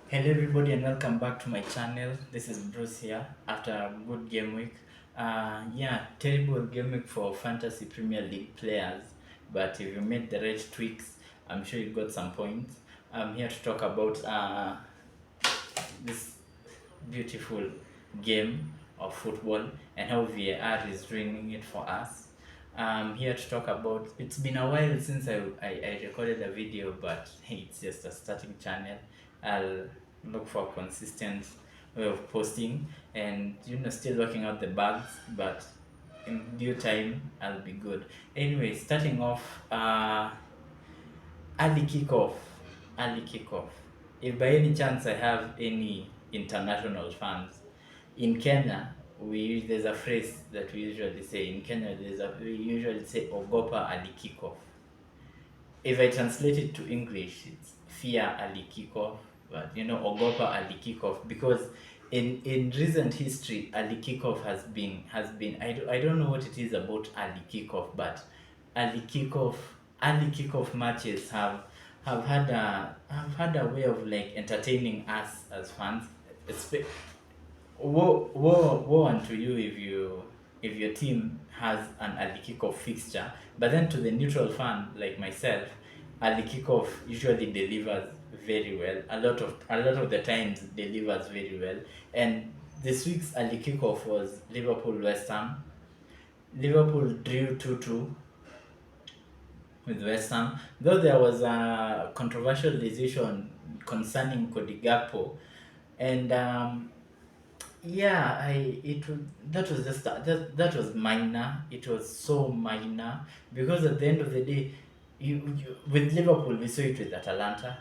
Hello everybody and welcome back to my channel. This is Bruce here after a good game week. Terrible game week for Fantasy Premier League players, but if you made the right tweaks, I'm sure you got some points. I'm here to talk about this beautiful game of football and how VAR is ruining it for us. I'm here to talk about, it's been a while since I recorded a video, but hey, it's just a starting channel. I'll look for a consistent way of posting and still working out the bugs, but in due time I'll be good. Anyway, starting off, early kickoff. Early kickoff. If by any chance I have any international fans in Kenya, there's a phrase that we usually say in Kenya. We usually say ogopa early kickoff. If I translate it to English, it's fear early kickoff, but ogopa early kickoff, because in recent history early kickoff has been I don't know what it is about early kickoff, but early kickoff early kickoff matches have had a way of like entertaining us as fans. Woe unto you if your team has an early kickoff fixture, but then to the neutral fan like myself, early kickoff usually delivers very well. A lot of the times delivers very well. And this week's early kickoff was Liverpool West Ham. Liverpool drew 2-2 with West Ham, though there was a controversial decision concerning Cody Gakpo, and yeah, that was just that was minor. It was so minor because at the end of the day, with Liverpool we saw it with Atalanta,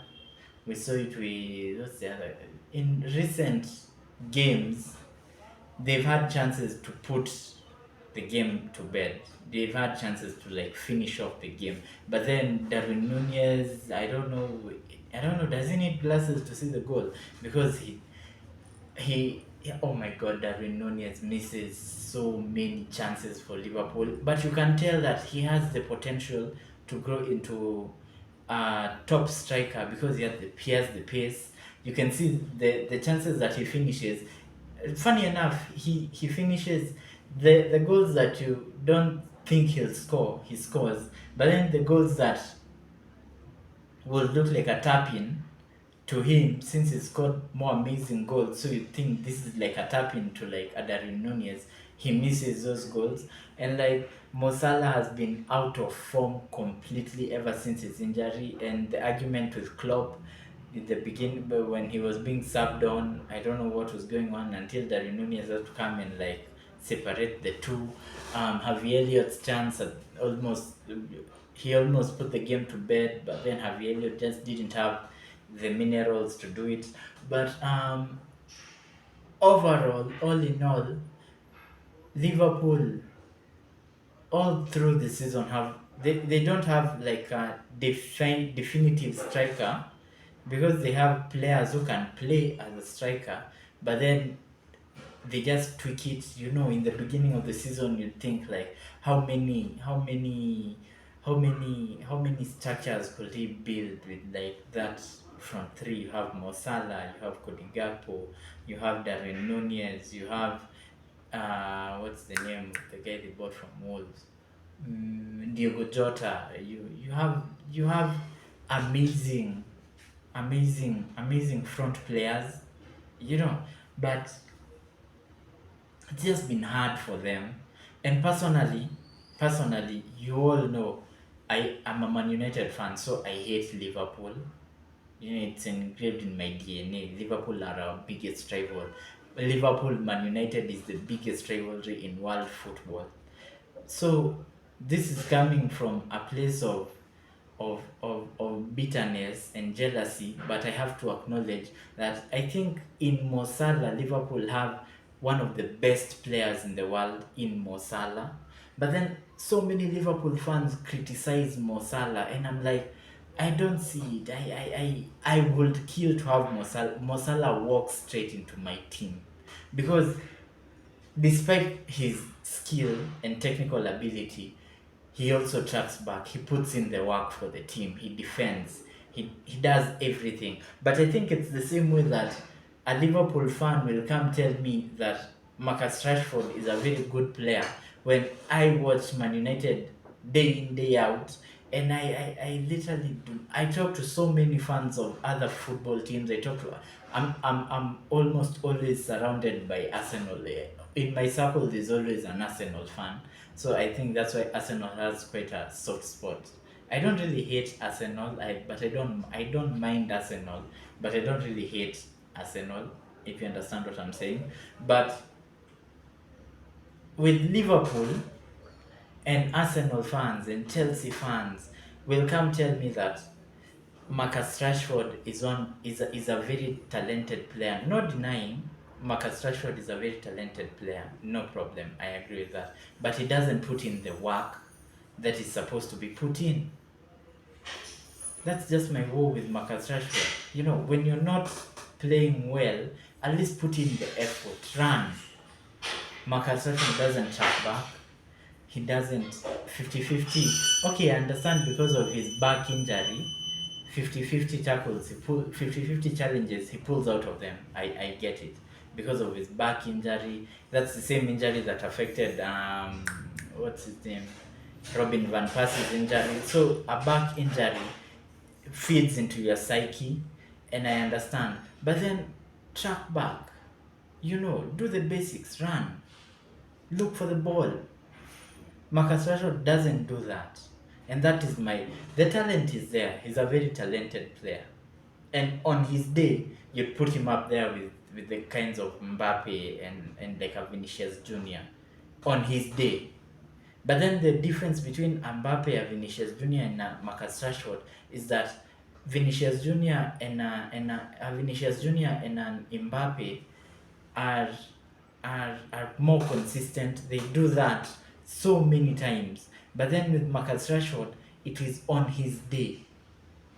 we saw it with what's the other in recent games. They've had chances to put the game to bed. They've had chances to like finish off the game, but then Darwin Nunez, I don't know, does he need glasses to see the goal? Because oh my god, Darwin Nunez misses so many chances for Liverpool, but you can tell that he has the potential to grow into a top striker because he has the pace. You can see the chances that he finishes. Funny enough, he finishes the goals that you don't think he'll score, he scores. But then the goals that will look like a tap in to him, since he scored more amazing goals, so you think this is like a tap in to like a Darwin Nunez, he misses those goals. And like Mo Salah has been out of form completely ever since his injury, and the argument with Klopp in the beginning when he was being subbed on, I don't know what was going on until Darwin Nunez had to come and like separate the two. Harvey Elliott's chance at he almost put the game to bed, but then Harvey Elliott just didn't have the minerals to do it. But overall, all in all, Liverpool all through the season they don't have like a definitive striker, because they have players who can play as a striker, but then they just tweak it. In the beginning of the season, you think like how many structures could he build with like that front three. You have Mo Salah, you have Cody Gakpo, you have Darwin Nunez, you have what's the name of the guy they bought from Wolves, Diogo Jota. You have amazing, amazing front players, but it's just been hard for them. And personally, you all know I am a Man United fan, so I hate Liverpool. It's engraved in my DNA. Liverpool are our biggest rival. Liverpool Man United is the biggest rivalry in world football. So this is coming from a place of bitterness and jealousy, but I have to acknowledge that I think in Mo Salah, Liverpool have one of the best players in the world in Mo Salah. But then so many Liverpool fans criticize Mo Salah, and I'm like, I don't see it. I would kill to have Mo Salah. Mo Salah walk straight into my team, because despite his skill and technical ability, he also tracks back. He puts in the work for the team. He defends. He does everything. But I think it's the same way that a Liverpool fan will come tell me that Marcus Rashford is a very good player when I watch Man United day in, day out. And I literally do. I talk to so many fans of other football teams. I'm almost always surrounded by Arsenal. In my circle, there's always an Arsenal fan. So I think that's why Arsenal has quite a soft spot. I don't really hate Arsenal, but I don't mind Arsenal, but I don't really hate Arsenal, if you understand what I'm saying. But with Liverpool and Arsenal fans and Chelsea fans will come tell me that Marcus Rashford is a very talented player. Not denying Marcus Rashford is a very talented player. No problem. I agree with that. But he doesn't put in the work that is supposed to be put in. That's just my woe with Marcus Rashford. When you're not playing well, at least put in the effort. Run. Marcus Rashford doesn't track back. He doesn't 50-50. Okay, I understand because of his back injury. 50-50 tackles, 50-50 challenges, he pulls out of them. I get it. Because of his back injury. That's the same injury that affected what's his name? Robin Van Persie's injury. So a back injury feeds into your psyche, and I understand. But then track back. Do the basics, run, look for the ball. Marcus Rashford doesn't do that. And that is the talent is there. He's a very talented player. And on his day, you'd put him up there with the kinds of Mbappe and like a Vinicius Jr. on his day. But then the difference between Mbappe and Vinicius Jr. and Marcus Rashford is that Vinicius Jr. and Vinicius Jr. and Mbappe are are more consistent. They do that so many times. But then with Marcus Rashford, it is on his day.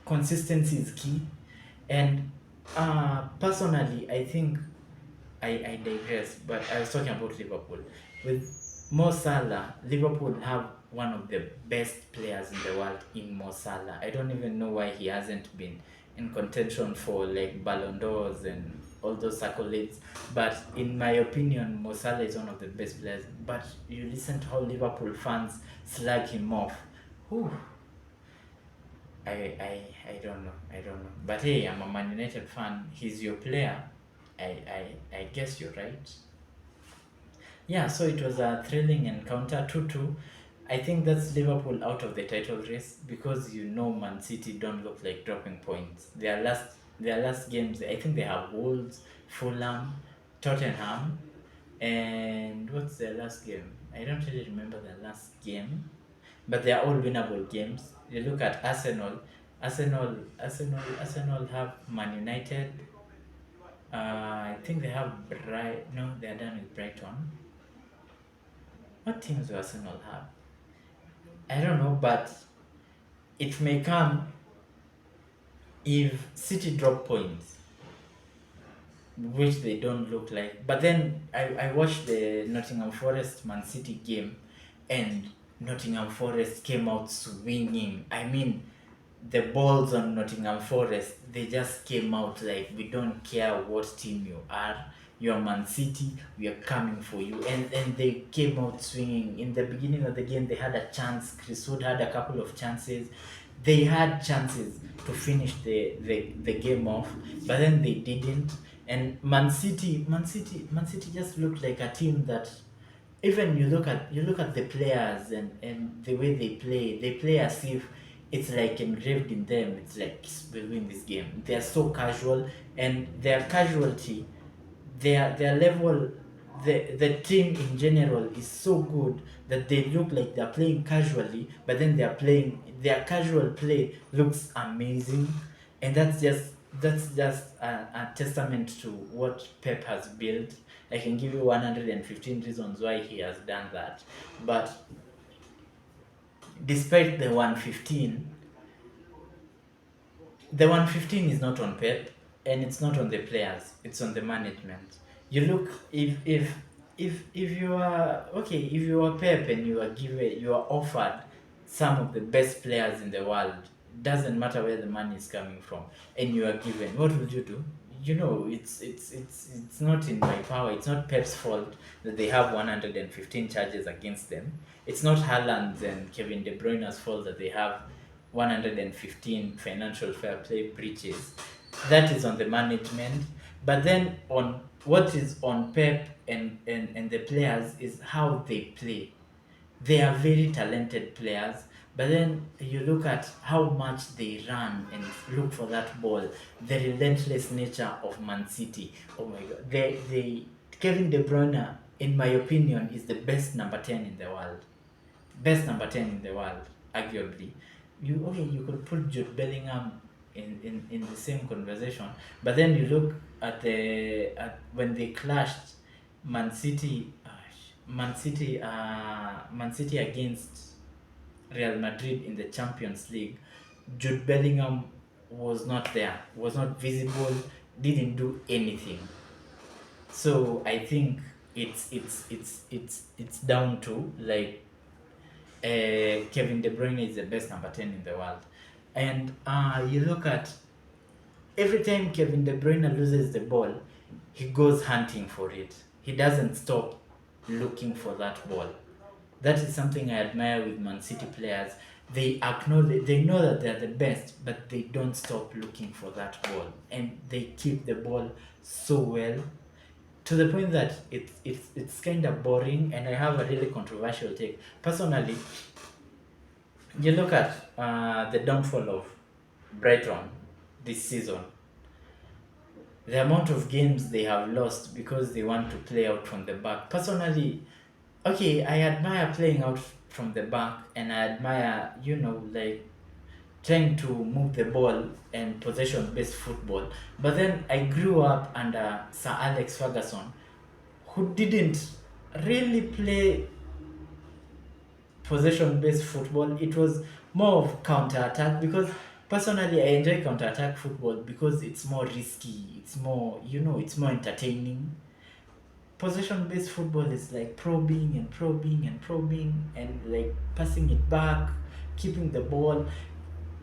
Consistency is key. And personally, I think I digress, but I was talking about Liverpool. With Mo Salah, Liverpool have one of the best players in the world in Mo Salah. I don't even know why he hasn't been in contention for like Ballon d'Ors and all those accolades. But in my opinion, Mo Salah is one of the best players. But you listen to how Liverpool fans slag him off. Whew. I don't know. I don't know. But hey, I'm a Man United fan. He's your player. I guess you're right. Yeah, so it was a thrilling encounter, 2-2. I think that's Liverpool out of the title race because Man City don't look like dropping points. Their last games, I think they have Wolves, Fulham, Tottenham, and what's their last game? I don't really remember their last game, but they are all winnable games. You look at Arsenal have Man United. I think they have No, they are done with Brighton. What teams do Arsenal have? I don't know, but it may come if City drop points, which they don't look like. But then I watched the Nottingham Forest Man City game, and Nottingham Forest came out swinging. I mean, the balls on Nottingham Forest, they just came out like, we don't care what team you are. You're Man City, we are coming for you. And they came out swinging. In the beginning of the game, they had a chance. Chris Wood had a couple of chances. They had chances to finish the game off, but then they didn't. And Man City just looked like a team that, even you look at the players and the way they play as if it's like engraved in them. It's like, we'll win this game. They're so casual, and their casualty, their level, the team in general is so good that they look like they're playing casually, but then their casual play looks amazing. And that's just a testament to what Pep has built. I can give you 115 reasons why he has done that. But despite the 115 is not on Pep, and it's not on the players, it's on the management. You look, if you are okay, if you are Pep and you are offered some of the best players in the world, Doesn't matter where the money is coming from, and you are given, what will you do? It's not in my power. It's not Pep's fault that they have 115 charges against them. It's not Haaland's and Kevin De Bruyne's fault that they have 115 financial fair play breaches. That is on the management. But then on what is on Pep and the players is how they play. They are very talented players, but then you look at how much they run and look for that ball, the relentless nature of Man City. Oh my god. They Kevin De Bruyne, in my opinion, is the best number 10 in the world. Best number 10 in the world, arguably. You could put Jude Bellingham in the same conversation, but then you look at when they clashed Man City, Man City against Real Madrid in the Champions League. Jude Bellingham was not there, was not visible, didn't do anything. So I think it's down to like Kevin De Bruyne is the best number 10 in the world. And you look at every time Kevin De Bruyne loses the ball, he goes hunting for it. He doesn't stop looking for that ball. That is something I admire with Man City players. They acknowledge, they know that they're the best, but they don't stop looking for that ball, and they keep the ball so well to the point that it's kind of boring. And I have a really controversial take. Personally, you look at the downfall of Brighton this season, the amount of games they have lost because they want to play out from the back. Personally, okay, I admire playing out from the back, and I admire, like trying to move the ball and possession based football. But then I grew up under Sir Alex Ferguson, who didn't really play possession based football. It was more of counter attack, because personally I enjoy counter attack football because it's more risky, it's more, it's more entertaining. Possession based football is like probing and probing and probing and like passing it back, keeping the ball.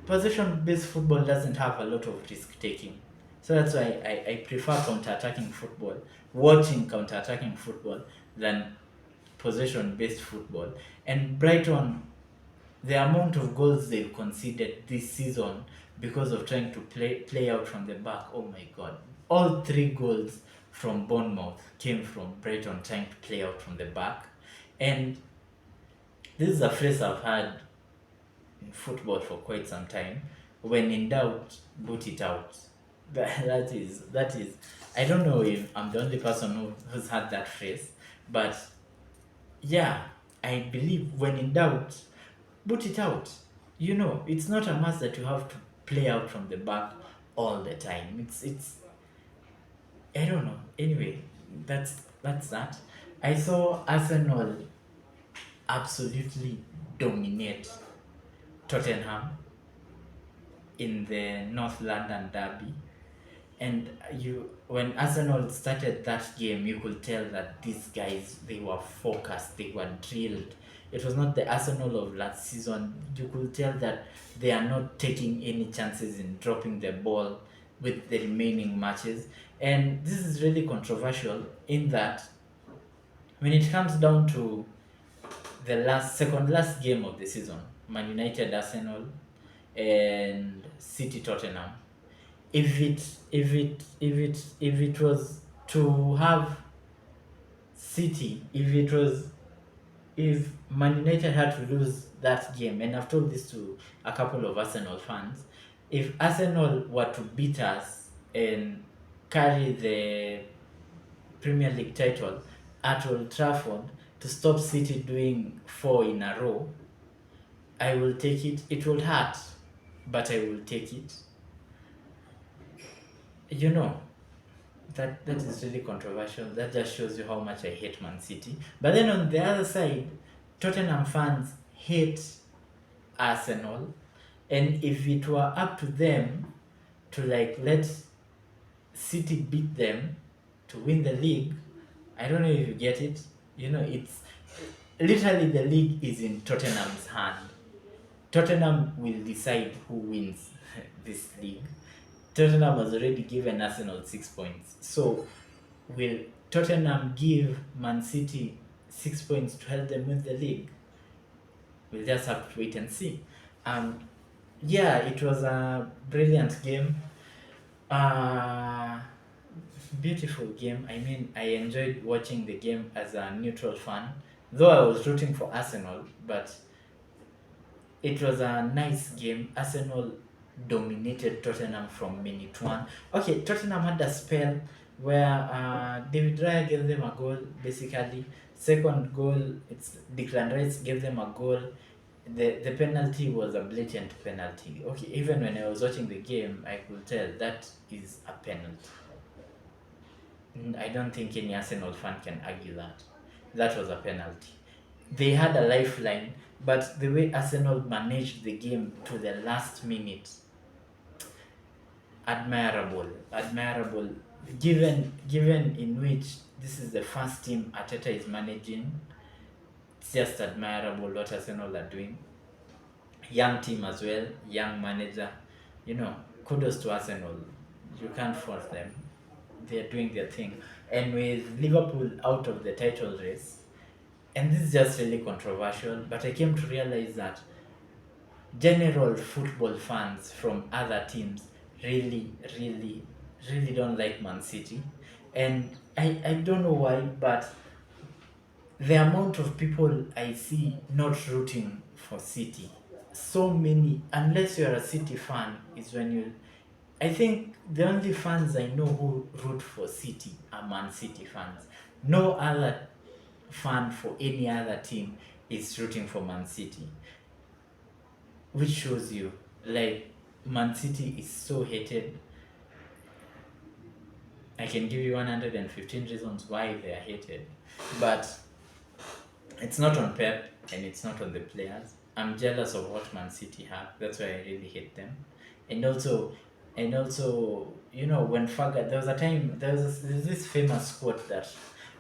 Possession based football doesn't have a lot of risk taking. So that's why I prefer counter attacking football, watching counter attacking football, than possession based football. And Brighton, the amount of goals they've conceded this season because of trying to play out from the back, oh my god. All 3 goals from Bournemouth came from Brighton trying to play out from the back. And this is a phrase I've had in football for quite some time. When in doubt, boot it out. That is I don't know if I'm the only person who's had that phrase, but yeah, I believe when in doubt, boot it out. It's not a must that you have to play out from the back all the time. It's I don't know. Anyway, that's that. I saw Arsenal absolutely dominate Tottenham in the North London derby. And when Arsenal started that game, you could tell that these guys, they were focused, they were drilled. It was not the Arsenal of last season. You could tell that they are not taking any chances in dropping the ball with the remaining matches. And this is really controversial in that when it comes down to the second last game of the season, Man United Arsenal and City Tottenham, if it was to have City, if Man United had to lose that game, and I've told this to a couple of Arsenal fans, if Arsenal were to beat us and carry the Premier League title at Old Trafford to stop City doing 4 in a row, I will take it. It will hurt, but I will take it. You know, that is really controversial. That just shows you how much I hate Man City. But then on the other side, Tottenham fans hate Arsenal, and if it were up to them to like let City beat them to win the league, I don't know if you get it. It's literally, the league is in Tottenham's hand. Tottenham will decide who wins this league. Tottenham has already given Arsenal 6 points. So will Tottenham give Man City 6 points to help them win the league? We'll just have to wait and see. Um, yeah, it was a brilliant game. Uh, Beautiful game. I mean, I enjoyed watching the game as a neutral fan, though I was rooting for Arsenal, but it was a nice game. Arsenal dominated Tottenham from minute one. Okay, Tottenham had a spell where David Raya gave them a goal, basically. Second goal, it's Declan Rice gave them a goal. The penalty was a blatant penalty. Okay, even when I was watching the game, I could tell that is a penalty. I don't think any Arsenal fan can argue that. That was a penalty. They had a lifeline, but the way Arsenal managed the game to the last minute, admirable, admirable. Given in which this is the first team Arteta is managing, it's just admirable what Arsenal are doing. Young team as well, young manager. You know, kudos to Arsenal. You can't force them. They're doing their thing. And with Liverpool out of the title race, and this is just really controversial, but I came to realize that general football fans from other teams really, really, really don't like Man City. And I don't know why, but the amount of people I see not rooting for City, so many, unless you're a City fan, is when you. I think the only fans I know who root for City are Man City fans. No other fan for any other team is rooting for Man City, which shows you like Man City is so hated. I can give you 115 reasons why they are hated, but it's not on Pep and it's not on the players. I'm jealous of what Man City have. That's why I really hate them. And also, you know, when Ferguson, there was a time, there's this famous quote that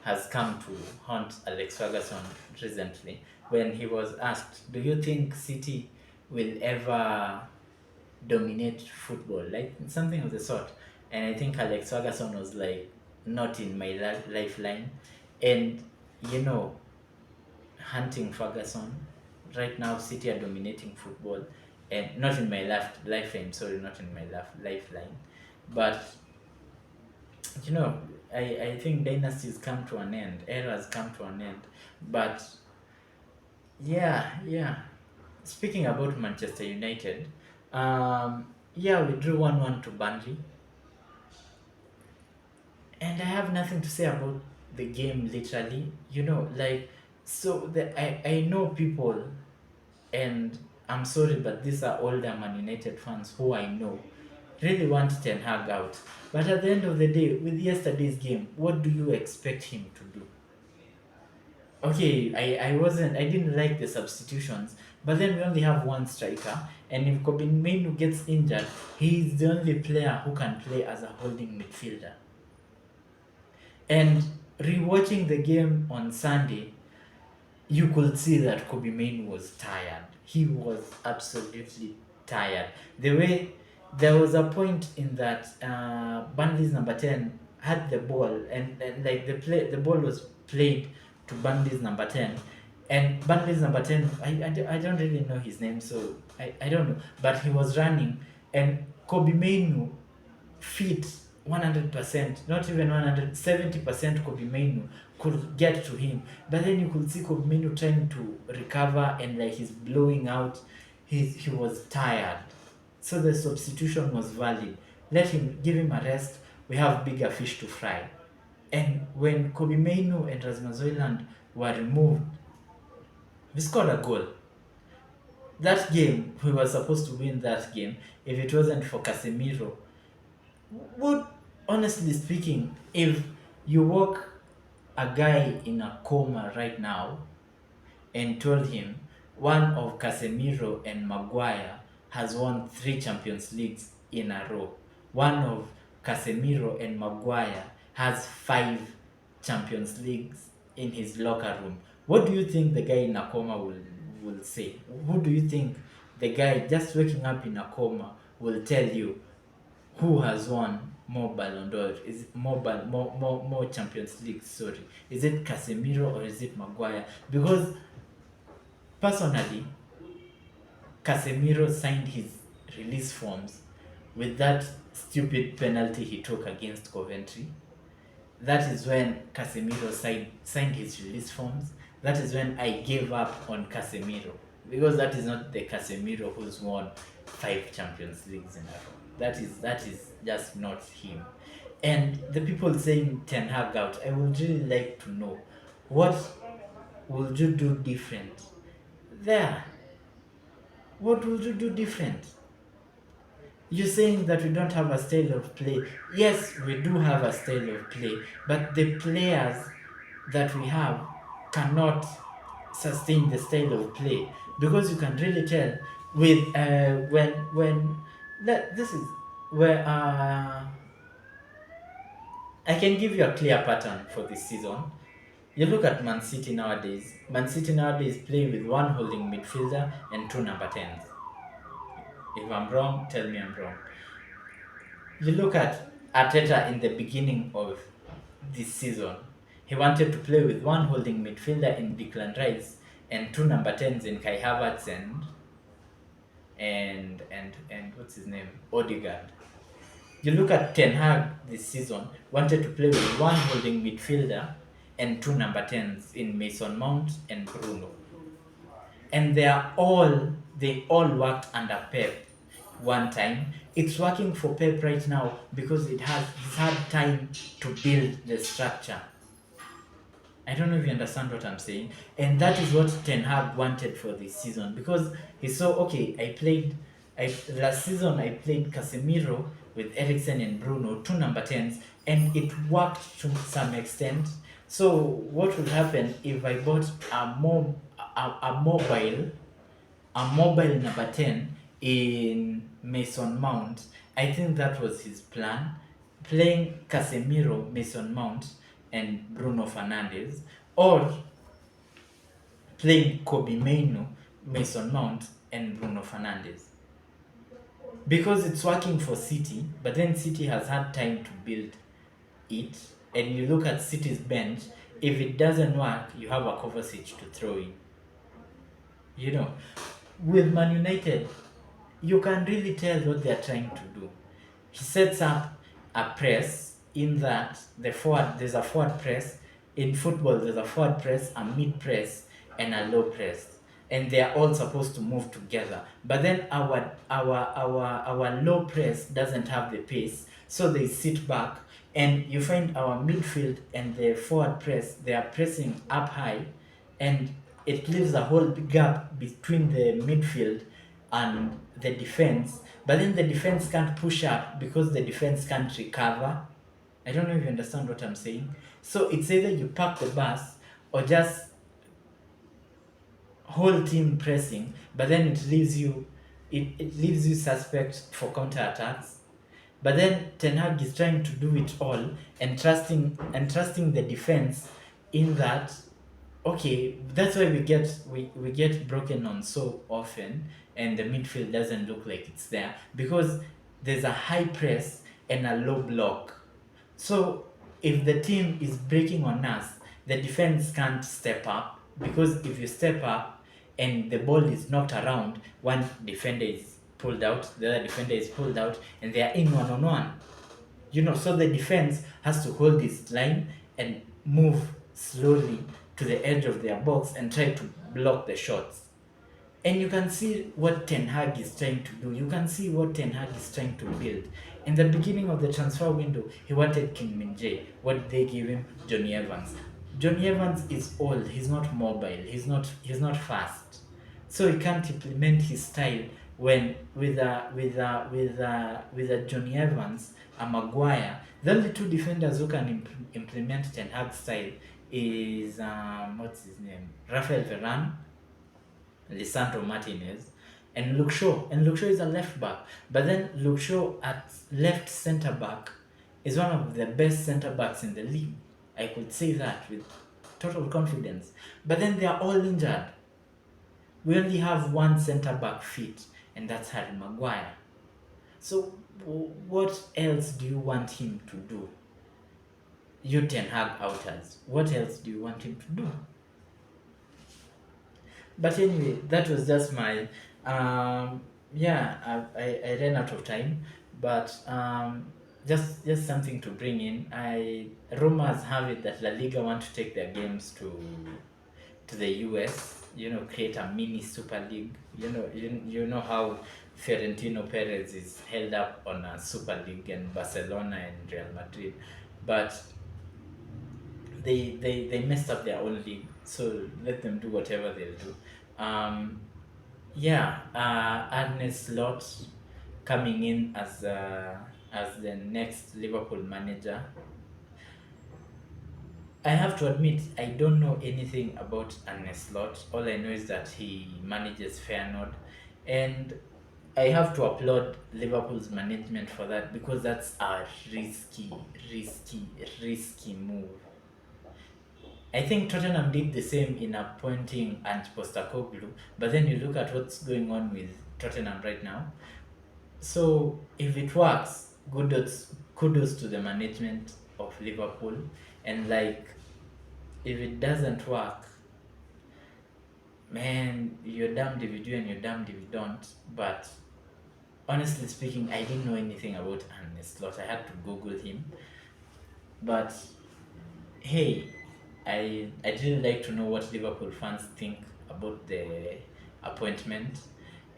has come to haunt Alex Ferguson recently when he was asked, "Do you think City will ever dominate football?" Like something of the sort. And I think Alex Ferguson was like, "Not in my lifeline." And you know, hunting Ferguson. Right now, City are dominating football, and not in my lifeline. Sorry, not in my lifeline, but you know, I think dynasties come to an end, eras come to an end, but yeah. Speaking about Manchester United, yeah, we drew 1-1 to Burnley, and I have nothing to say about the game. Literally, you know, like so I know people. And I'm sorry, but these are older Man United fans who I know really want Ten Hag out. But at the end of the day, with yesterday's game, what do you expect him to do? Okay, I didn't like the substitutions, but then we only have one striker, and if Kobe Mainoo gets injured, he's the only player who can play as a holding midfielder. And rewatching the game on Sunday, you could see that Kobe Mainoo was tired. He was absolutely tired. The way there was a point in that Burnley's number 10 had the ball, and like the ball was played to Burnley's number 10, and Burnley's number 10, I don't really know his name, so I don't know, but he was running, and Kobe Mainoo fit 100%, not even 170% Kobe Mainoo could get to him. But then you could see Kobe Mainoo trying to recover, and like he's blowing out. He was tired. So the substitution was valid. Give him a rest. We have bigger fish to fry. And when Kobe Mainoo and Rasmus Højlund were removed, we scored a goal. That game, we were supposed to win that game if it wasn't for Casemiro. Would, honestly speaking, if you woke a guy in a coma right now and told him one of Casemiro and Maguire has won 3 Champions Leagues in a row, one of Casemiro and Maguire has 5 Champions Leagues in his locker room, what do you think the guy in a coma will say? Who do you think the guy just waking up in a coma will tell you who has won more Ballon d'Or, is it more Champions League, sorry. Is it Casemiro or is it Maguire? Because personally, Casemiro signed his release forms with that stupid penalty he took against Coventry. That is when Casemiro signed his release forms. That is when I gave up on Casemiro, because that is not the Casemiro who's won 5 Champions Leagues in a row. That is just not him. And the people saying Ten Hag out, I would really like to know, what would you do different there? What would you do different? You're saying that we don't have a style of play. Yes, we do have a style of play, but the players that we have cannot sustain the style of play, because you can really tell with when that this is where I can give you a clear pattern for this season. You look at Man City nowadays. Man City nowadays play with one holding midfielder and 2 number 10s. If I'm wrong, tell me I'm wrong. You look at Arteta in the beginning of this season. He wanted to play with one holding midfielder in Declan Rice and 2 number 10s in Kai Havertz and what's his name? Odegaard. You look at Ten Hag this season, wanted to play with one holding midfielder and 2 number 10s in Mason Mount and Bruno. And they all worked under Pep one time. It's working for Pep right now because he's had time to build the structure. I don't know if you understand what I'm saying. And that is what Ten Hag wanted for this season, because he saw, okay, last season I played Casemiro with Eriksen and Bruno, 2 number 10s, and it worked to some extent. So what would happen if I bought a mobile number 10 in Mason Mount? I think that was his plan, playing Casemiro, Mason Mount, and Bruno Fernandes, or playing Kobe Mainoo, Mason Mount, and Bruno Fernandes. Because it's working for City, but then City has had time to build it, and you look at City's bench, if it doesn't work, you have a Kovacic to throw in. You know, with Man United, you can really tell what they're trying to do. He sets up a press in that there's a forward press. In football, there's a forward press, a mid press, and a low press, and they are all supposed to move together. But then our low press doesn't have the pace, so they sit back, and you find our midfield and the forward press, they are pressing up high, and it leaves a whole gap between the midfield and the defense. But then the defense can't push up because the defense can't recover. I don't know if you understand what I'm saying. So it's either you park the bus or just whole team pressing, but then it leaves you suspect for counter attacks. But then Ten Hag is trying to do it all and trusting the defense in that. Okay, that's why we get broken on so often, and the midfield doesn't look like it's there, because there's a high press and a low block. So if the team is breaking on us, the defense can't step up, because if you step up and the ball is knocked around, one defender is pulled out, the other defender is pulled out, and they are in one-on-one. So the defense has to hold this line and move slowly to the edge of their box and try to block the shots. And you can see what Ten Hag is trying to do. You can see what Ten Hag is trying to build. In the beginning of the transfer window, he wanted Kim Min-jae. What did they give him? Johnny Evans. Johnny Evans is old. He's not mobile. He's not fast. So he can't implement his style when with a Johnny Evans, a Maguire. The only two defenders who can implement Ten Hag's style is what's his name? Rafael Varane, Lisandro Martinez, and Luke Shaw. And Luke Shaw is a left back. But then Luke Shaw at left centre back is one of the best centre backs in the league. I could say that with total confidence. But then they are all injured. We only have one centre back fit, and that's Harry Maguire. So what else do you want him to do? You Ten Hag outers. What else do you want him to do? But anyway, that was just my yeah. I ran out of time, but just something to bring in. I Rumors have it that La Liga want to take their games to the US. You know, create a mini Super League. You know how Fiorentino Perez is held up on a Super League and Barcelona and Real Madrid, but they messed up their own league. So let them do whatever they'll do. Um, yeah, Arne Slot coming in as the next Liverpool manager. I have to admit, I don't know anything about Arne Slot. All I know is that he manages Feyenoord, and I have to applaud Liverpool's management for that, because that's a risky move. I think Tottenham did the same in appointing Ant Postecoglou, but then you look at what's going on with Tottenham right now. So if it works, kudos to the management of Liverpool, and like if it doesn't work, man, you're damned if you do and you're damned if you don't. But honestly speaking, I didn't know anything about Arne Slot. I had to Google him. But hey, I'd really like to know what Liverpool fans think about the appointment,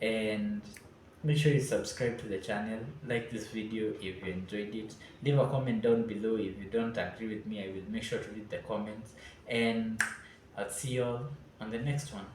and make sure you subscribe to the channel, like this video if you enjoyed it, leave a comment down below if you don't agree with me. I will make sure to read the comments, and I'll see you all on the next one.